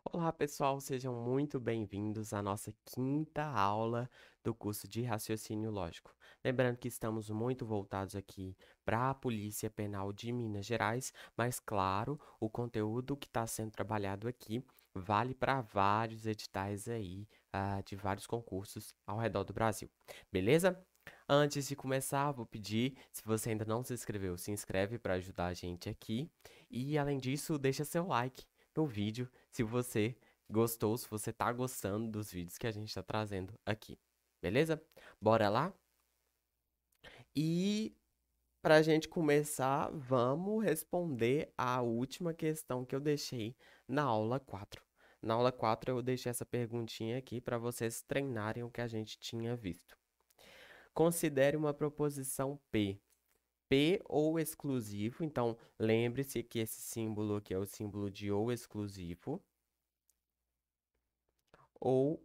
Olá, pessoal, sejam muito bem-vindos à nossa quinta aula do curso de Raciocínio Lógico. Lembrando que estamos muito voltados aqui para a Polícia Penal de Minas Gerais, mas, claro, o conteúdo que está sendo trabalhado aqui vale para vários editais aí, de vários concursos ao redor do Brasil. Beleza? Antes de começar, vou pedir, se você ainda não se inscreveu, se inscreve para ajudar a gente aqui. E, além disso, deixa seu like no vídeo se você gostou, se você tá gostando dos vídeos que a gente está trazendo aqui. Beleza? Bora lá? E para a gente começar, vamos responder a última questão que eu deixei na aula 4. Na aula 4 eu deixei essa perguntinha aqui para vocês treinarem o que a gente tinha visto. Considere uma proposição P. P ou exclusivo, então lembre-se que esse símbolo aqui é o símbolo de ou exclusivo. Ou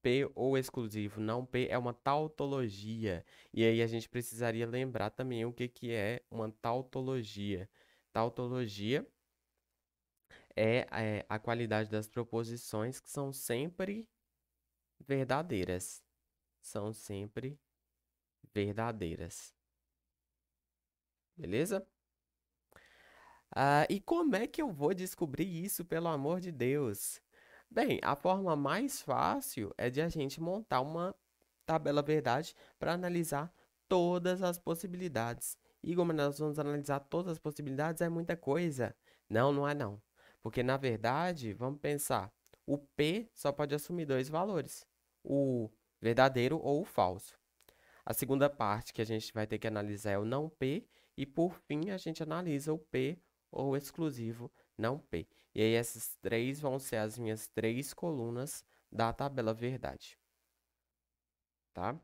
P ou exclusivo, não P é uma tautologia. E aí a gente precisaria lembrar também o que que é uma tautologia. Tautologia é a qualidade das proposições que são sempre verdadeiras. São sempre verdadeiras. Beleza? E como é que eu vou descobrir isso, pelo amor de Deus? Bem, a forma mais fácil é de a gente montar uma tabela verdade para analisar todas as possibilidades. E como nós vamos analisar todas as possibilidades, é muita coisa. Não, não é não. Porque na verdade, vamos pensar, o P só pode assumir dois valores, o verdadeiro ou o falso. A segunda parte que a gente vai ter que analisar é o não P, e por fim a gente analisa o P ou o exclusivo não P. E aí essas três vão ser as minhas três colunas da tabela verdade, tá?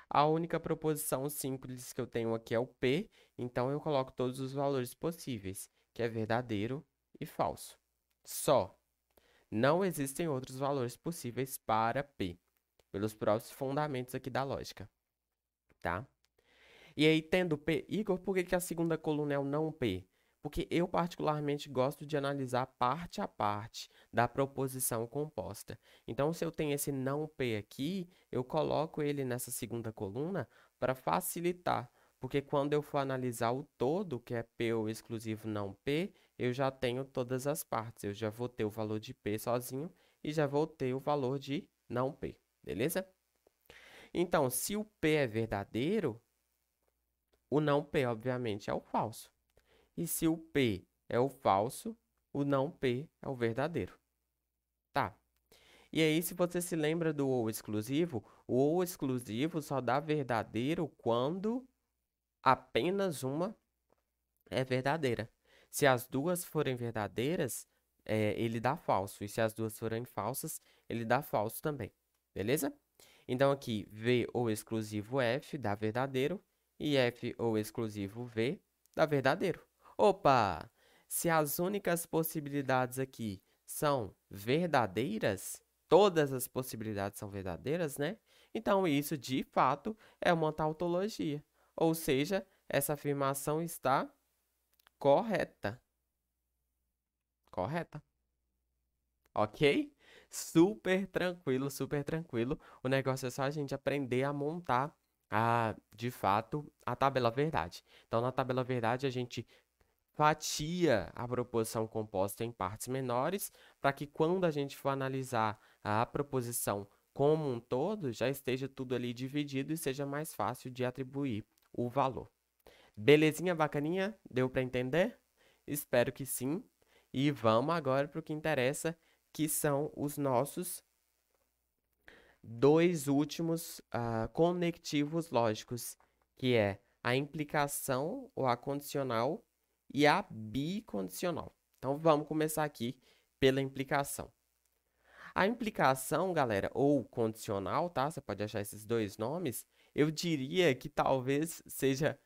A única proposição simples que eu tenho aqui é o P, então eu coloco todos os valores possíveis, que é verdadeiro e falso. Só. Não existem outros valores possíveis para P, pelos próprios fundamentos aqui da lógica, tá? E aí, tendo P, Igor, por que que a segunda coluna é o não P? Porque eu particularmente gosto de analisar parte a parte da proposição composta. Então, se eu tenho esse não P aqui, eu coloco ele nessa segunda coluna para facilitar. Porque quando eu for analisar o todo, que é P ou exclusivo não P, eu já tenho todas as partes. Eu já vou ter o valor de P sozinho e já vou ter o valor de não P. Beleza? Então, se o P é verdadeiro, o não P, obviamente, é o falso. E se o P é o falso, o não P é o verdadeiro. Tá. E aí, se você se lembra do ou exclusivo, o ou exclusivo só dá verdadeiro quando apenas uma é verdadeira. Se as duas forem verdadeiras, ele dá falso. E se as duas forem falsas, ele dá falso também. Beleza? Então, aqui, V ou exclusivo F dá verdadeiro e F ou exclusivo V dá verdadeiro. Opa! Se as únicas possibilidades aqui são verdadeiras, todas as possibilidades são verdadeiras, né? Então, isso, de fato, é uma tautologia. Ou seja, essa afirmação está correta. Correta. Ok? Super tranquilo, super tranquilo. O negócio é só a gente aprender a montar, de fato, a tabela verdade. Então, na tabela verdade, a gente fatia a proposição composta em partes menores, para que quando a gente for analisar a proposição como um todo, já esteja tudo ali dividido e seja mais fácil de atribuir o valor. Belezinha, bacaninha? Deu para entender? Espero que sim. E vamos agora para o que interessa, que são os nossos dois últimos conectivos lógicos, que é a implicação ou a condicional e a bicondicional. Então vamos começar aqui pela implicação. A implicação, galera, ou condicional, tá? Você pode achar esses dois nomes. Eu diria que talvez seja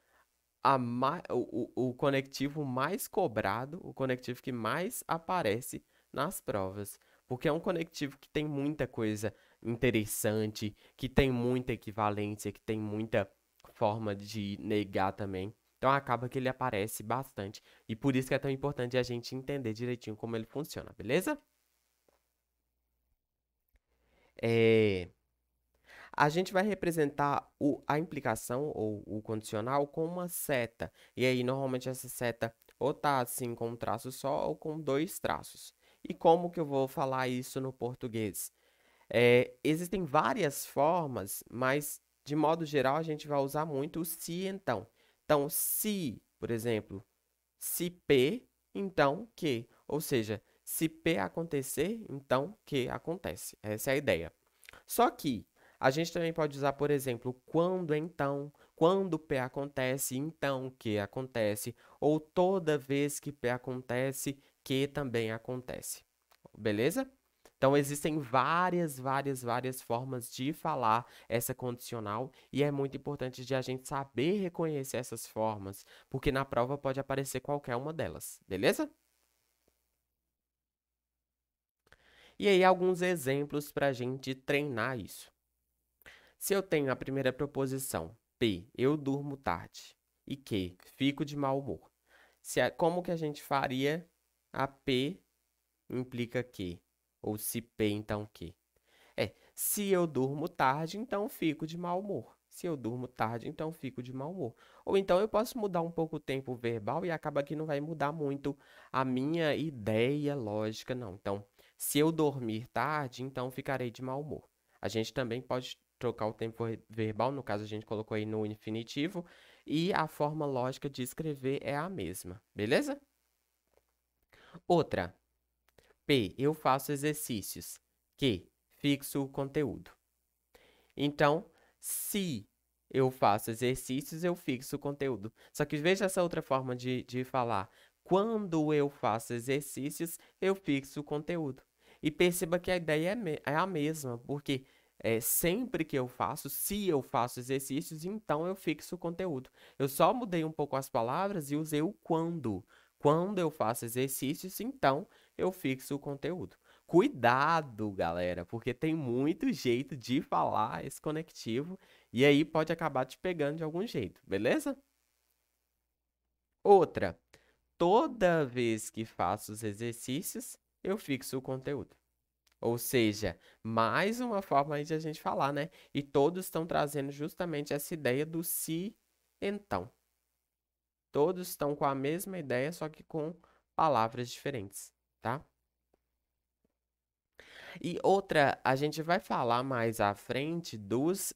o conectivo mais cobrado, o conectivo que mais aparece nas provas. Porque é um conectivo que tem muita coisa interessante, que tem muita equivalência, que tem muita forma de negar também. Então acaba que ele aparece bastante. E por isso que é tão importante a gente entender direitinho como ele funciona, beleza? É, a gente vai representar a implicação ou o condicional com uma seta. E aí, normalmente, essa seta ou tá assim com um traço só ou com dois traços. E como que eu vou falar isso no português? Existem várias formas, mas de modo geral a gente vai usar muito o se então. Então, se, por exemplo, se P, então que. Ou seja, se P acontecer, então que acontece. Essa é a ideia. Só que a gente também pode usar, por exemplo, quando então, quando P acontece, então que acontece, ou toda vez que P acontece, que também acontece. Beleza? Então existem várias formas de falar essa condicional e é muito importante de a gente saber reconhecer essas formas, porque na prova pode aparecer qualquer uma delas, beleza? E aí alguns exemplos para a gente treinar isso. Se eu tenho a primeira proposição, P, eu durmo tarde, e Q, fico de mau humor. Como que a gente faria a P implica que? Ou se P, então que? Se eu durmo tarde, então fico de mau humor. Se eu durmo tarde, então fico de mau humor. Ou então eu posso mudar um pouco o tempo verbal e acaba que não vai mudar muito a minha ideia lógica, não. Então, se eu dormir tarde, então ficarei de mau humor. A gente também pode trocar o tempo verbal, no caso a gente colocou aí no infinitivo, e a forma lógica de escrever é a mesma, beleza? Outra, P, eu faço exercícios. Q, fixo o conteúdo. Então, se eu faço exercícios, eu fixo o conteúdo. Só que veja essa outra forma de falar. Quando eu faço exercícios, eu fixo o conteúdo. E perceba que a ideia é a mesma, porque sempre que eu faço, se eu faço exercícios, então eu fixo o conteúdo. Eu só mudei um pouco as palavras e usei o quando. Quando eu faço exercícios, então eu fixo o conteúdo. Cuidado, galera, porque tem muito jeito de falar esse conectivo e aí pode acabar te pegando de algum jeito, beleza? Outra, toda vez que faço os exercícios, eu fixo o conteúdo. Ou seja, mais uma forma aí de a gente falar, né? E todos estão trazendo justamente essa ideia do se então. Todos estão com a mesma ideia, só que com palavras diferentes, tá? E outra, a gente vai falar mais à frente dos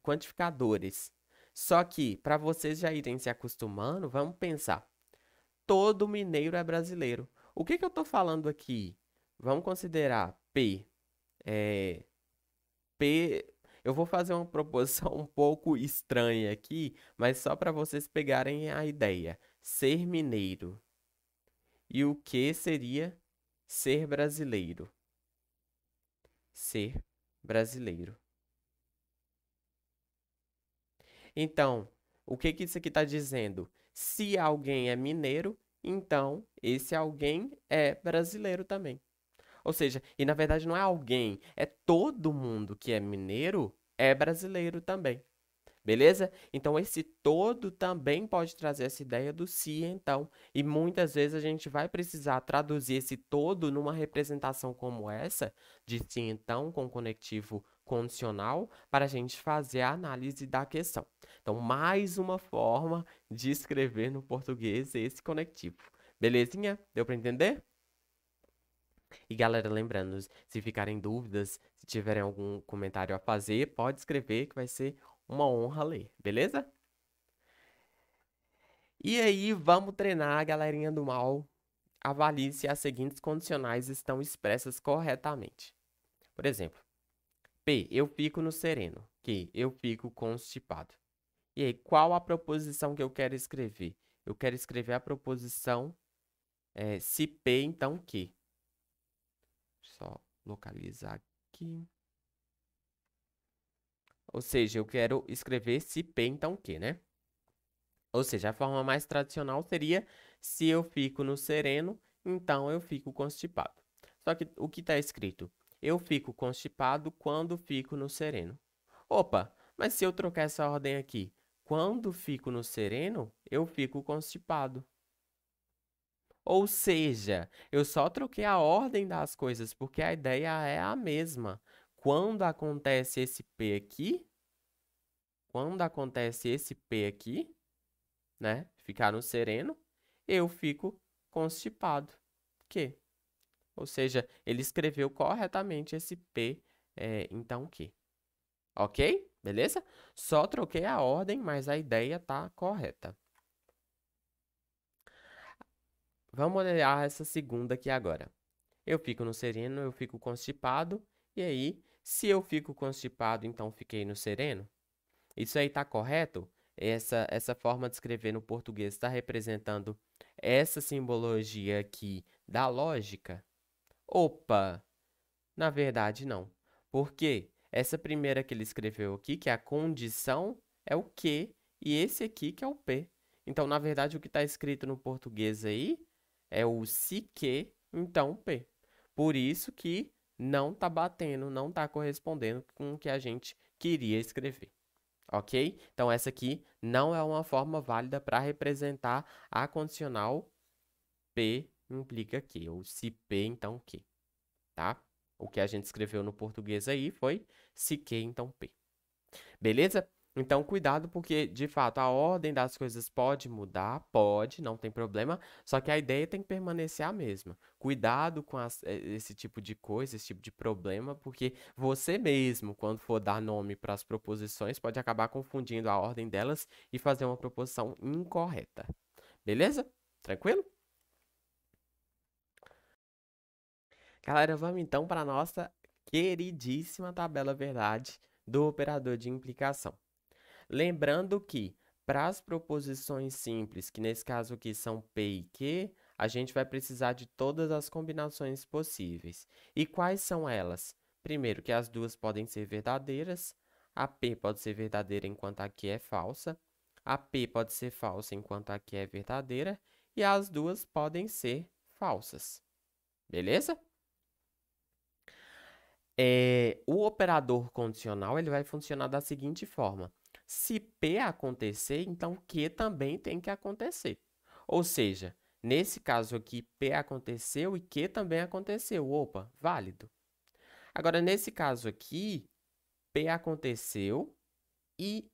quantificadores. Só que, para vocês já irem se acostumando, vamos pensar. Todo mineiro é brasileiro. O que que eu estou falando aqui? Vamos considerar P. É, P. Eu vou fazer uma proposição um pouco estranha aqui, mas só para vocês pegarem a ideia. Ser mineiro. E o que seria ser brasileiro? Ser brasileiro. Então, o que que isso aqui está dizendo? Se alguém é mineiro, então esse alguém é brasileiro também. Ou seja, e na verdade não é alguém, é todo mundo que é mineiro é brasileiro também. Beleza? Então, esse todo também pode trazer essa ideia do se então. E muitas vezes a gente vai precisar traduzir esse todo numa representação como essa, de se então com conectivo condicional, para a gente fazer a análise da questão. Então, mais uma forma de escrever no português esse conectivo. Belezinha? Deu para entender? E galera, lembrando, se ficarem dúvidas, se tiverem algum comentário a fazer, pode escrever que vai ser uma honra ler, beleza? E aí, vamos treinar a galerinha do mal. Avalie se as seguintes condicionais estão expressas corretamente. Por exemplo, P, eu fico no sereno. Q, eu fico constipado. E aí, qual a proposição que eu quero escrever? Eu quero escrever a proposição se P, então Q. Só localizar aqui. Ou seja, eu quero escrever se P, então Q, né? Ou seja, a forma mais tradicional seria se eu fico no sereno, então eu fico constipado. Só que o que está escrito? Eu fico constipado quando fico no sereno. Opa, mas se eu trocar essa ordem aqui, quando fico no sereno, eu fico constipado. Ou seja, eu só troquei a ordem das coisas, porque a ideia é a mesma. Quando acontece esse P aqui, quando acontece esse P aqui, né? Ficar no sereno, eu fico constipado. Que? Ou seja, ele escreveu corretamente esse P, então que? Ok? Beleza? Só troquei a ordem, mas a ideia tá correta. Vamos olhar essa segunda aqui agora. Eu fico no sereno, eu fico constipado. E aí, se eu fico constipado, então fiquei no sereno? Isso aí tá correto? Essa forma de escrever no português está representando essa simbologia aqui da lógica? Opa! Na verdade, não. Por quê? Essa primeira que ele escreveu aqui, que é a condição, é o Q, e esse aqui que é o P. Então, na verdade, o que está escrito no português aí é o se que, então P. Por isso que não está batendo, não está correspondendo com o que a gente queria escrever. Ok? Então, essa aqui não é uma forma válida para representar a condicional P implica que, ou se P, então que, tá? O que a gente escreveu no português aí foi se que, então P. Beleza? Então, cuidado, porque, de fato, a ordem das coisas pode mudar, pode, não tem problema, só que a ideia tem que permanecer a mesma. Cuidado com esse tipo de coisa, esse tipo de problema, porque você mesmo, quando for dar nome para as proposições, pode acabar confundindo a ordem delas e fazer uma proposição incorreta. Beleza? Tranquilo? Galera, vamos então para a nossa queridíssima tabela verdade do operador de implicação. Lembrando que para as proposições simples, que nesse caso aqui são P e Q, a gente vai precisar de todas as combinações possíveis. E quais são elas? Primeiro, que as duas podem ser verdadeiras, a P pode ser verdadeira enquanto a Q é falsa, a P pode ser falsa enquanto a Q é verdadeira, e as duas podem ser falsas. Beleza? O operador condicional ele vai funcionar da seguinte forma: se P acontecer, então Q também tem que acontecer. Ou seja, nesse caso aqui, P aconteceu e Q também aconteceu. Opa, válido. Agora, nesse caso aqui, P aconteceu e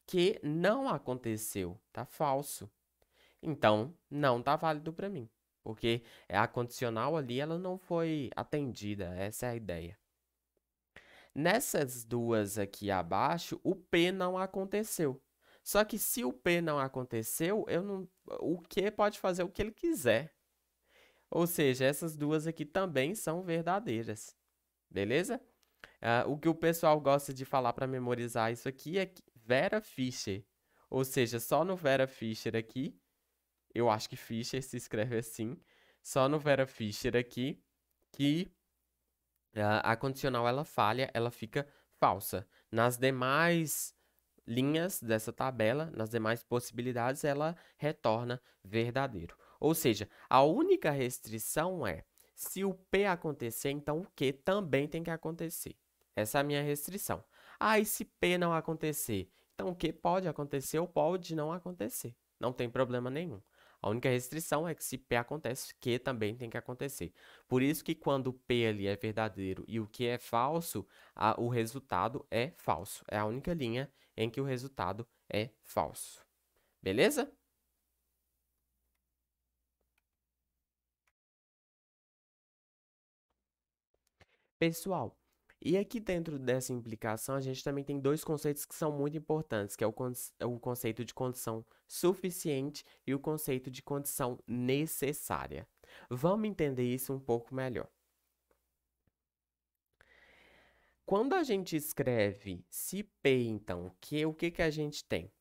Q não aconteceu. Tá falso. Então, não tá válido para mim, porque a condicional ali ela não foi atendida. Essa é a ideia. Nessas duas aqui abaixo, o P não aconteceu. Só que se o P não aconteceu, o Q pode fazer o que ele quiser. Ou seja, essas duas aqui também são verdadeiras. Beleza? O que o pessoal gosta de falar para memorizar isso aqui é Vera Fischer. Ou seja, só no Vera Fischer aqui, eu acho que Fischer se escreve assim, só no Vera Fischer aqui que a condicional ela falha, ela fica falsa. Nas demais linhas dessa tabela, nas demais possibilidades, ela retorna verdadeiro. Ou seja, a única restrição é se o P acontecer, então o Q também tem que acontecer. Essa é a minha restrição. Ah, e se P não acontecer? Então o Q pode acontecer ou pode não acontecer. Não tem problema nenhum. A única restrição é que se P acontece, Q também tem que acontecer. Por isso que quando o P ali é verdadeiro e o Q é falso, o resultado é falso. É a única linha em que o resultado é falso. Beleza? Pessoal, e aqui dentro dessa implicação, a gente também tem dois conceitos que são muito importantes, que é o conceito de condição suficiente e o conceito de condição necessária. Vamos entender isso um pouco melhor. Quando a gente escreve se P, então, o que que a gente tem?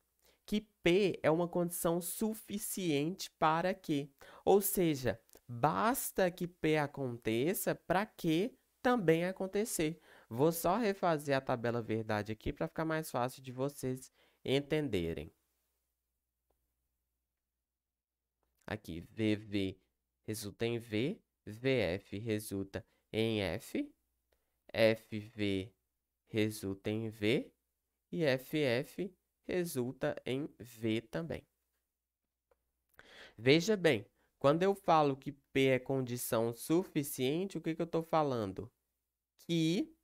Que P é uma condição suficiente para que, ou seja, basta que P aconteça para que também acontecer. Vou só refazer a tabela verdade aqui para ficar mais fácil de vocês entenderem. Aqui, VV resulta em V, VF resulta em F, FV resulta em V e FF resulta em V também. Veja bem, quando eu falo que P é condição suficiente, o que eu estou falando? Que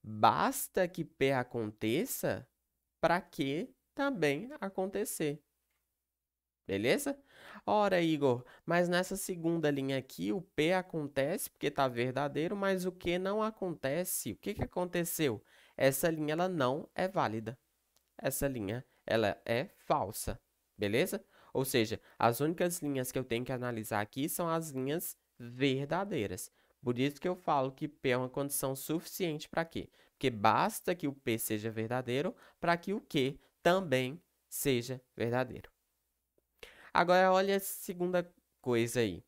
basta que P aconteça para Q também acontecer. Beleza? Ora, Igor, mas nessa segunda linha aqui, o P acontece porque está verdadeiro, mas o Q não acontece. O que aconteceu? Essa linha ela não é válida. Essa linha ela é falsa. Beleza? Ou seja, as únicas linhas que eu tenho que analisar aqui são as linhas verdadeiras. Por isso que eu falo que P é uma condição suficiente para quê? Porque basta que o P seja verdadeiro para que o Q também seja verdadeiro. Agora, olha a segunda coisa aí.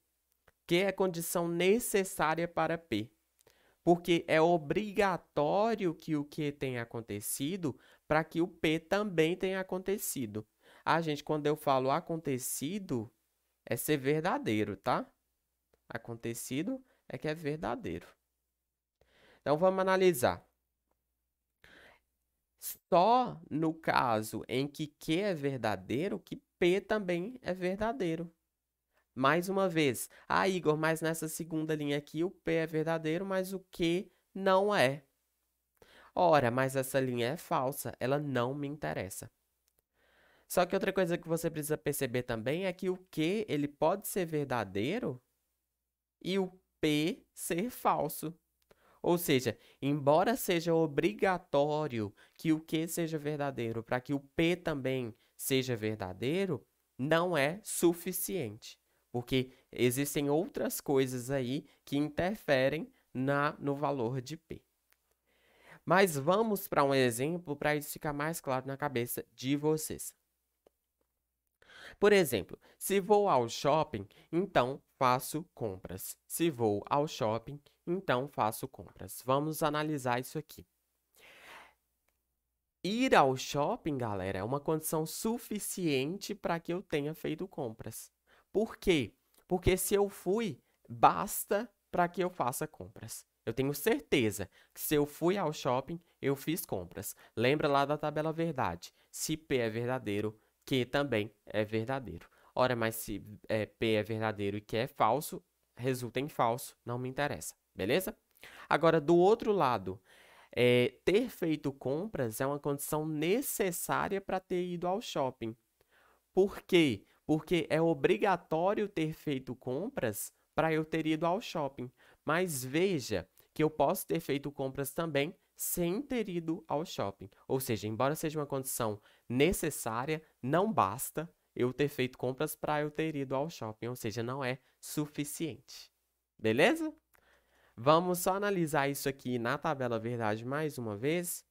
Q é condição necessária para P. Porque é obrigatório que o Q tenha acontecido para que o P também tenha acontecido. Ah, gente, quando eu falo acontecido, é ser verdadeiro, tá? Acontecido é que é verdadeiro. Então, vamos analisar. Só no caso em que Q é verdadeiro, que P também é verdadeiro. Mais uma vez, Igor, mas nessa segunda linha aqui o P é verdadeiro, mas o Q não é. Ora, mas essa linha é falsa, ela não me interessa. Só que outra coisa que você precisa perceber também é que o Q ele pode ser verdadeiro e o P ser falso. Ou seja, embora seja obrigatório que o Q seja verdadeiro para que o P também seja verdadeiro, não é suficiente. Porque existem outras coisas aí que interferem no valor de P. Mas vamos para um exemplo para isso ficar mais claro na cabeça de vocês. Por exemplo, se vou ao shopping, então faço compras. Se vou ao shopping, então faço compras. Vamos analisar isso aqui. Ir ao shopping, galera, é uma condição suficiente para que eu tenha feito compras. Por quê? Porque se eu fui, basta para que eu faça compras. Eu tenho certeza que se eu fui ao shopping, eu fiz compras. Lembra lá da tabela verdade. Se P é verdadeiro, Q também é verdadeiro. Ora, mas se P é verdadeiro e Q é falso, resulta em falso, não me interessa. Beleza? Agora, do outro lado, ter feito compras é uma condição necessária para ter ido ao shopping. Por quê? Porque é obrigatório ter feito compras para eu ter ido ao shopping. Mas veja que eu posso ter feito compras também sem ter ido ao shopping. Ou seja, embora seja uma condição necessária, não basta eu ter feito compras para eu ter ido ao shopping. Ou seja, não é suficiente. Beleza? Vamos só analisar isso aqui na tabela verdade mais uma vez,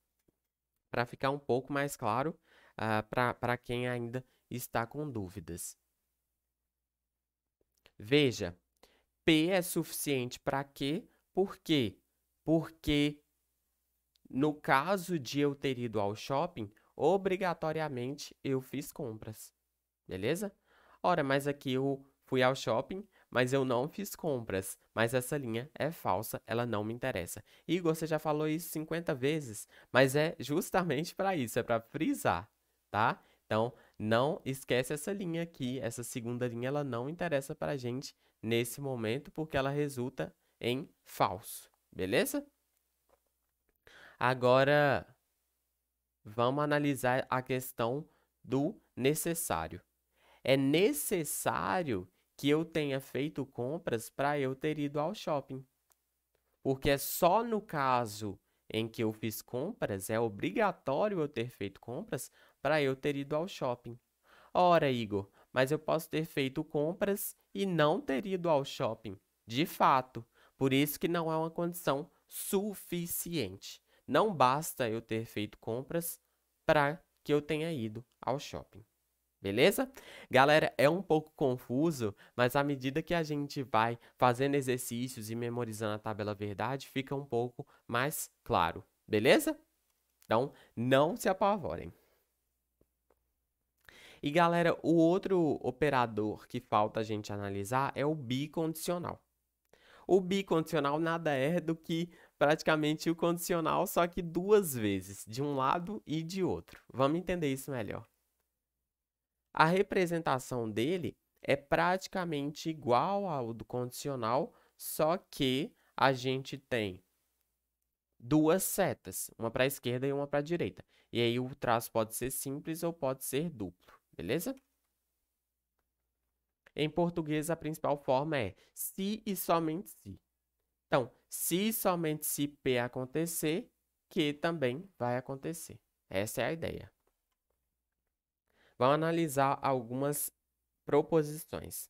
para ficar um pouco mais claro para quem ainda está com dúvidas. Veja, P é suficiente para quê? Por quê? Porque no caso de eu ter ido ao shopping, obrigatoriamente eu fiz compras. Beleza? Ora, mas aqui eu fui ao shopping, mas eu não fiz compras. Mas essa linha é falsa, ela não me interessa. Igor, você já falou isso 50 vezes, mas é justamente para isso, é para frisar, tá? Então, não esquece essa linha aqui, essa segunda linha, ela não interessa para a gente nesse momento, porque ela resulta em falso, beleza? Agora, vamos analisar a questão do necessário. É necessário que eu tenha feito compras para eu ter ido ao shopping. Porque é só no caso em que eu fiz compras, é obrigatório eu ter feito compras para eu ter ido ao shopping. Ora, Igor, mas eu posso ter feito compras e não ter ido ao shopping. De fato, por isso que não é uma condição suficiente. Não basta eu ter feito compras para que eu tenha ido ao shopping. Beleza? Galera, é um pouco confuso, mas à medida que a gente vai fazendo exercícios e memorizando a tabela verdade, fica um pouco mais claro. Beleza? Então, não se apavorem. E galera, o outro operador que falta a gente analisar é o bicondicional. O bicondicional nada é do que praticamente o condicional, só que duas vezes, de um lado e de outro. Vamos entender isso melhor. A representação dele é praticamente igual ao do condicional, só que a gente tem duas setas, uma para a esquerda e uma para a direita. E aí o traço pode ser simples ou pode ser duplo, beleza? Em português, a principal forma é se e somente se. Então, se e somente se P acontecer, Q também vai acontecer. Essa é a ideia. Vamos analisar algumas proposições.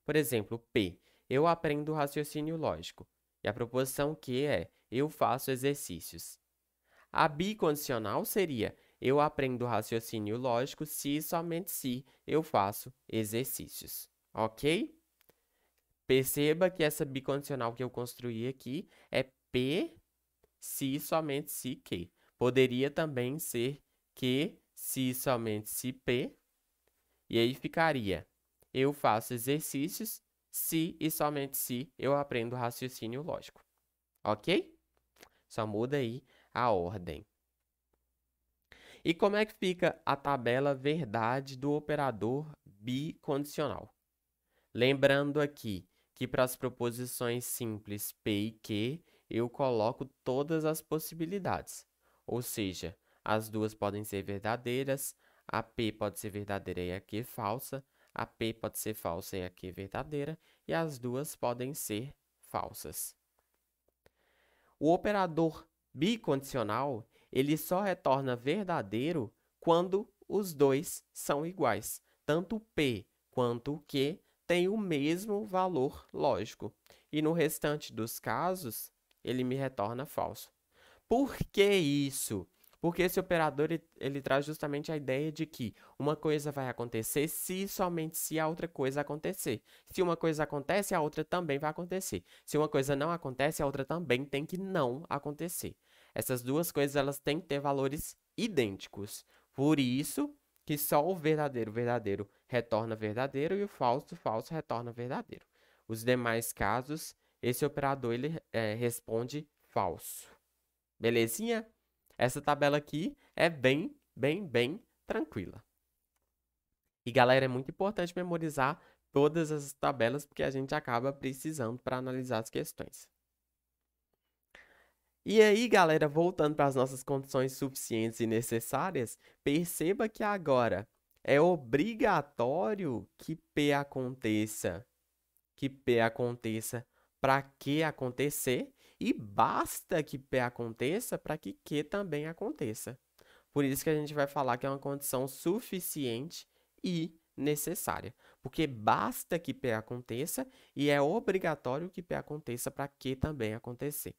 Por exemplo, P, eu aprendo raciocínio lógico. E a proposição Q é, eu faço exercícios. A bicondicional seria, eu aprendo raciocínio lógico se e somente se eu faço exercícios. Ok? Perceba que essa bicondicional que eu construí aqui é P se e somente se Q. Poderia também ser Q se e somente se P. E aí ficaria, eu faço exercícios se e somente se eu aprendo raciocínio lógico. Ok? Só muda aí a ordem. E como é que fica a tabela verdade do operador bicondicional? Lembrando aqui que para as proposições simples P e Q, eu coloco todas as possibilidades. Ou seja, as duas podem ser verdadeiras, a P pode ser verdadeira e a Q falsa, a P pode ser falsa e a Q verdadeira, e as duas podem ser falsas. O operador bicondicional, ele só retorna verdadeiro quando os dois são iguais. Tanto P quanto o Q têm o mesmo valor lógico. E no restante dos casos, ele me retorna falso. Por que isso? Porque esse operador ele traz justamente a ideia de que uma coisa vai acontecer se e somente se a outra coisa acontecer. Se uma coisa acontece, a outra também vai acontecer. Se uma coisa não acontece, a outra também tem que não acontecer. Essas duas coisas elas têm que ter valores idênticos. Por isso que só o verdadeiro verdadeiro retorna verdadeiro e o falso falso retorna verdadeiro. Os demais casos, esse operador ele responde falso. Belezinha? Essa tabela aqui é bem tranquila. E, galera, é muito importante memorizar todas as tabelas, porque a gente acaba precisando para analisar as questões. E aí, galera, voltando para as nossas condições suficientes e necessárias, perceba que agora é obrigatório que P aconteça para Q acontecer e basta que P aconteça para que Q também aconteça. Por isso que a gente vai falar que é uma condição suficiente e necessária, porque basta que P aconteça e é obrigatório que P aconteça para Q também acontecer.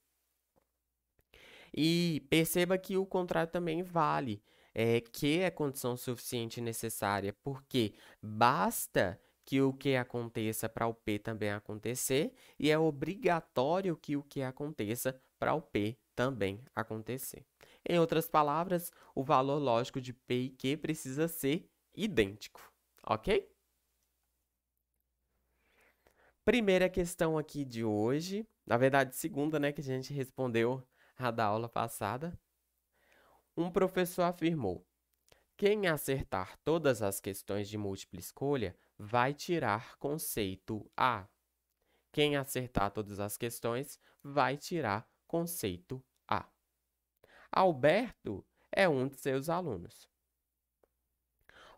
E perceba que o contrário também vale, que é condição suficiente e necessária, porque basta que o que aconteça para o P também acontecer, e é obrigatório que o que aconteça para o P também acontecer. Em outras palavras, o valor lógico de P e Q precisa ser idêntico, ok? Primeira questão aqui de hoje, na verdade, segunda, né, que a gente respondeu a da aula passada. Um professor afirmou: quem acertar todas as questões de múltipla escolha vai tirar conceito A. Quem acertar todas as questões vai tirar conceito A. Alberto é um de seus alunos.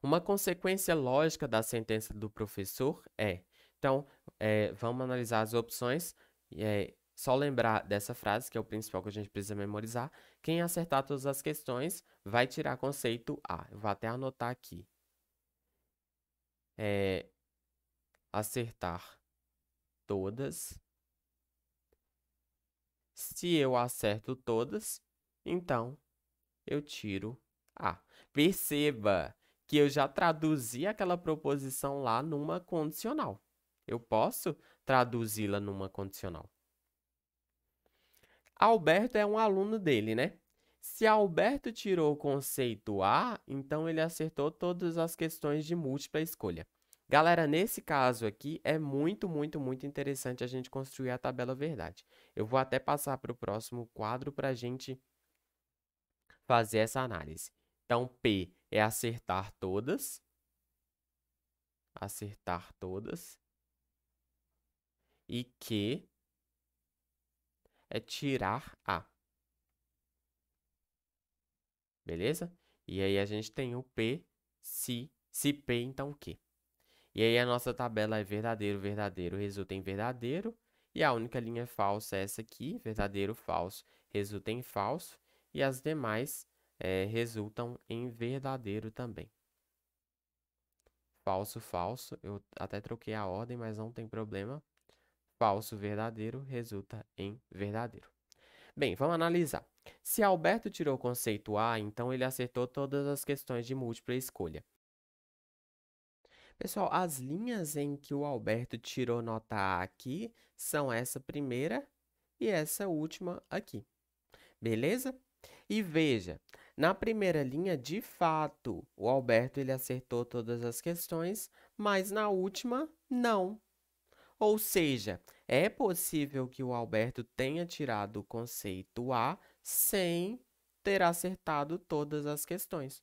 Uma consequência lógica da sentença do professor é. Então, vamos analisar as opções. Só lembrar dessa frase, que é o principal que a gente precisa memorizar. Quem acertar todas as questões vai tirar conceito A. Eu vou até anotar aqui. Acertar todas. Se eu acerto todas, então eu tiro A. Perceba que eu já traduzi aquela proposição lá numa condicional. Eu posso traduzi-la numa condicional. Alberto é um aluno dele, né? Se Alberto tirou o conceito A, então ele acertou todas as questões de múltipla escolha. Galera, nesse caso aqui, é muito, muito, muito interessante a gente construir a tabela verdade. Eu vou até passar para o próximo quadro para a gente fazer essa análise. Então, P é acertar todas, e Q é tirar A, beleza? E aí a gente tem o P, se P, então Q. E aí a nossa tabela é verdadeiro, verdadeiro, resulta em verdadeiro. E a única linha falsa é essa aqui, verdadeiro, falso, resulta em falso. E as demais resultam em verdadeiro também. Falso, falso, eu até troquei a ordem, mas não tem problema. Falso, verdadeiro, resulta em verdadeiro. Bem, vamos analisar. Se Alberto tirou o conceito A, então ele acertou todas as questões de múltipla escolha. Pessoal, as linhas em que o Alberto tirou nota A aqui são essa primeira e essa última aqui. Beleza? E veja, na primeira linha, de fato, o Alberto ele acertou todas as questões, mas na última, não. Ou seja, é possível que o Alberto tenha tirado o conceito A sem ter acertado todas as questões.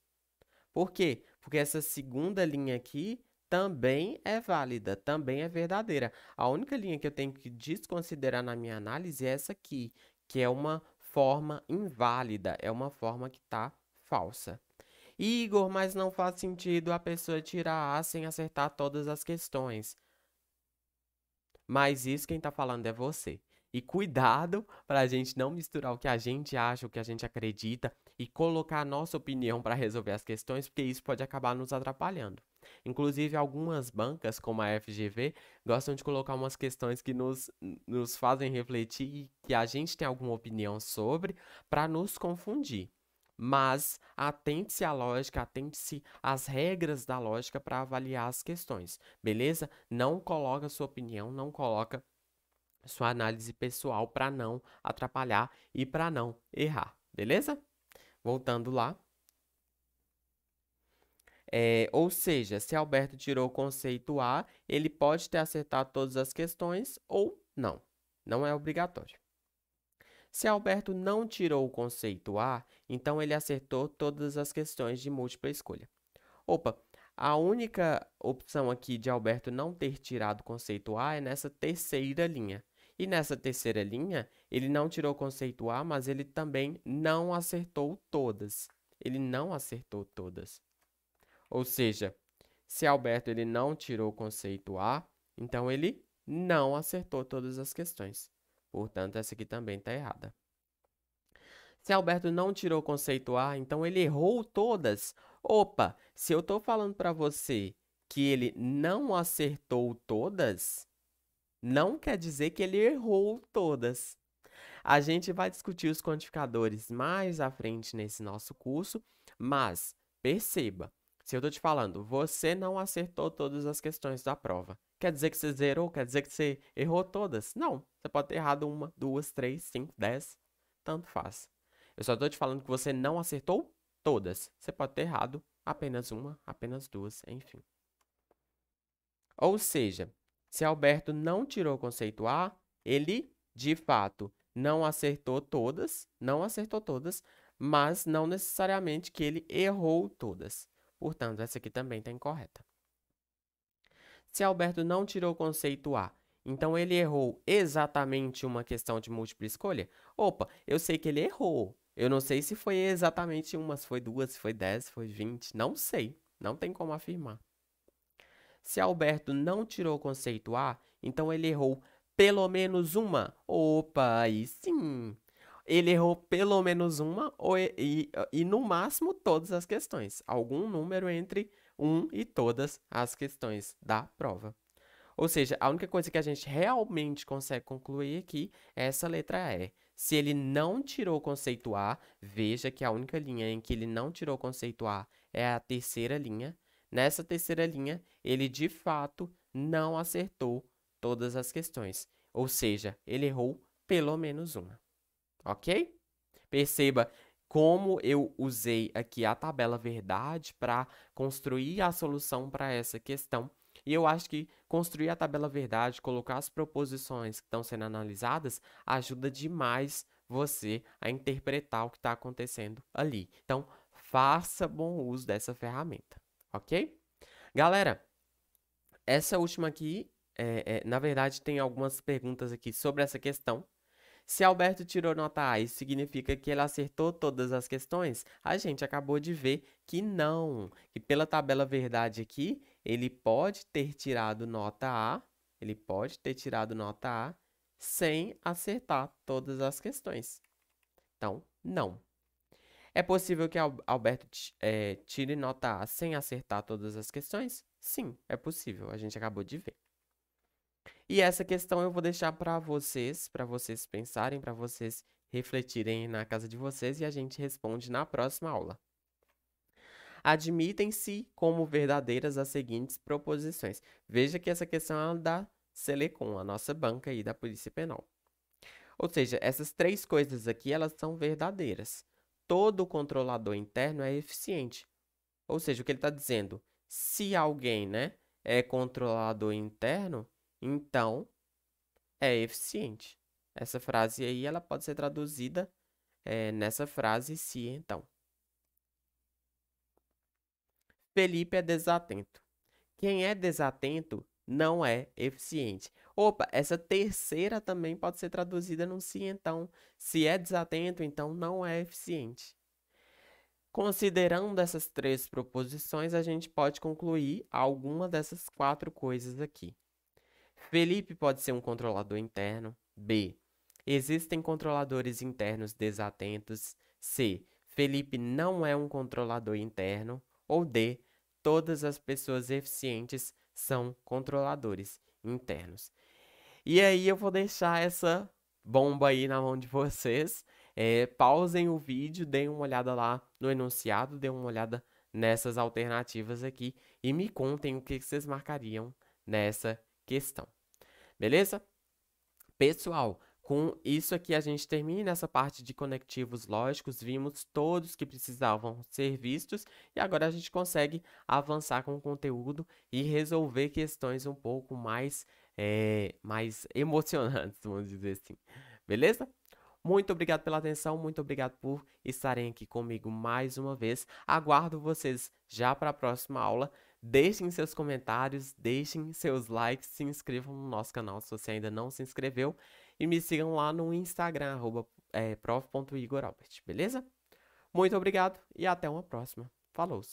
Por quê? Porque essa segunda linha aqui também é válida, também é verdadeira. A única linha que eu tenho que desconsiderar na minha análise é essa aqui, que é uma forma inválida, é uma forma que está falsa. Igor, mas não faz sentido a pessoa tirar A sem acertar todas as questões. Mas isso quem está falando é você. E cuidado para a gente não misturar o que a gente acha, o que a gente acredita e colocar a nossa opinião para resolver as questões, porque isso pode acabar nos atrapalhando. Inclusive, algumas bancas, como a FGV, gostam de colocar umas questões que nos fazem refletir e que a gente tem alguma opinião sobre para nos confundir. Mas atente-se à lógica, atente-se às regras da lógica para avaliar as questões, beleza? Não coloca sua opinião, não coloca sua análise pessoal para não atrapalhar e para não errar, beleza? Voltando lá. Ou seja, se Alberto tirou o conceito A, ele pode ter acertado todas as questões ou não. Não é obrigatório. Se Alberto não tirou o conceito A, então ele acertou todas as questões de múltipla escolha. Opa, a única opção aqui de Alberto não ter tirado o conceito A é nessa terceira linha. E nessa terceira linha, ele não tirou o conceito A, mas ele também não acertou todas. Ele não acertou todas. Ou seja, se Alberto ele não tirou o conceito A, então ele não acertou todas as questões. Portanto, essa aqui também está errada. Se Alberto não tirou o conceito A, então ele errou todas. Opa, se eu estou falando para você que ele não acertou todas, não quer dizer que ele errou todas. A gente vai discutir os quantificadores mais à frente nesse nosso curso, mas perceba, se eu estou te falando, você não acertou todas as questões da prova, quer dizer que você zerou? Quer dizer que você errou todas? Não, você pode ter errado uma, duas, três, cinco, 10, tanto faz. Eu só estou te falando que você não acertou todas. Você pode ter errado apenas uma, apenas duas, enfim. Ou seja, se Alberto não tirou o conceito A, ele, de fato, não acertou todas, mas não necessariamente que ele errou todas. Portanto, essa aqui também está incorreta. Se Alberto não tirou o conceito A, então ele errou exatamente uma questão de múltipla escolha? Opa, eu sei que ele errou. Eu não sei se foi exatamente uma, se foi duas, se foi 10, se foi 20. Não sei. Não tem como afirmar. Se Alberto não tirou o conceito A, então ele errou pelo menos uma. Opa, aí sim. Ele errou pelo menos uma e no máximo todas as questões. Algum número entre 1 e todas as questões da prova. Ou seja, a única coisa que a gente realmente consegue concluir aqui é essa letra E. Se ele não tirou o conceito A, veja que a única linha em que ele não tirou o conceito A é a terceira linha. Nessa terceira linha, ele de fato não acertou todas as questões. Ou seja, ele errou pelo menos uma. Ok? Perceba como eu usei aqui a tabela verdade para construir a solução para essa questão. E eu acho que construir a tabela verdade, colocar as proposições que estão sendo analisadas, ajuda demais você a interpretar o que está acontecendo ali. Então, faça bom uso dessa ferramenta, ok? Galera, essa última aqui, na verdade, tem algumas perguntas aqui sobre essa questão. Se Alberto tirou nota A, isso significa que ele acertou todas as questões? A gente acabou de ver que não, que pela tabela verdade aqui, ele pode ter tirado nota A, ele pode ter tirado nota A sem acertar todas as questões. Então, não. É possível que Alberto tire nota A sem acertar todas as questões? Sim, é possível, a gente acabou de ver. E essa questão eu vou deixar para vocês pensarem, para vocês refletirem na casa de vocês e a gente responde na próxima aula. Admitem-se como verdadeiras as seguintes proposições. Veja que essa questão é da Selecom, a nossa banca aí da Polícia Penal. Ou seja, essas três coisas aqui, elas são verdadeiras. Todo controlador interno é eficiente. Ou seja, o que ele está dizendo, se alguém, né, é controlador interno, então é eficiente. Essa frase aí, ela pode ser traduzida nessa frase se então. Felipe é desatento. Quem é desatento não é eficiente. Opa, essa terceira também pode ser traduzida num se então. Se é desatento, então não é eficiente. Considerando essas três proposições, a gente pode concluir alguma dessas quatro coisas aqui. Felipe pode ser um controlador interno. B. Existem controladores internos desatentos. C. Felipe não é um controlador interno. Ou D. Todas as pessoas eficientes são controladores internos. E aí eu vou deixar essa bomba aí na mão de vocês. Pausem o vídeo, deem uma olhada lá no enunciado, deem uma olhada nessas alternativas aqui e me contem o que vocês marcariam nessa questão. Beleza? Pessoal, com isso aqui a gente termina essa parte de conectivos lógicos, vimos todos que precisavam ser vistos e agora a gente consegue avançar com o conteúdo e resolver questões um pouco mais emocionantes, vamos dizer assim. Beleza? Muito obrigado pela atenção, muito obrigado por estarem aqui comigo mais uma vez. Aguardo vocês já para a próxima aula. Deixem seus comentários, deixem seus likes, se inscrevam no nosso canal se você ainda não se inscreveu e me sigam lá no Instagram, prof.igoralbert, beleza? Muito obrigado e até uma próxima. Falou!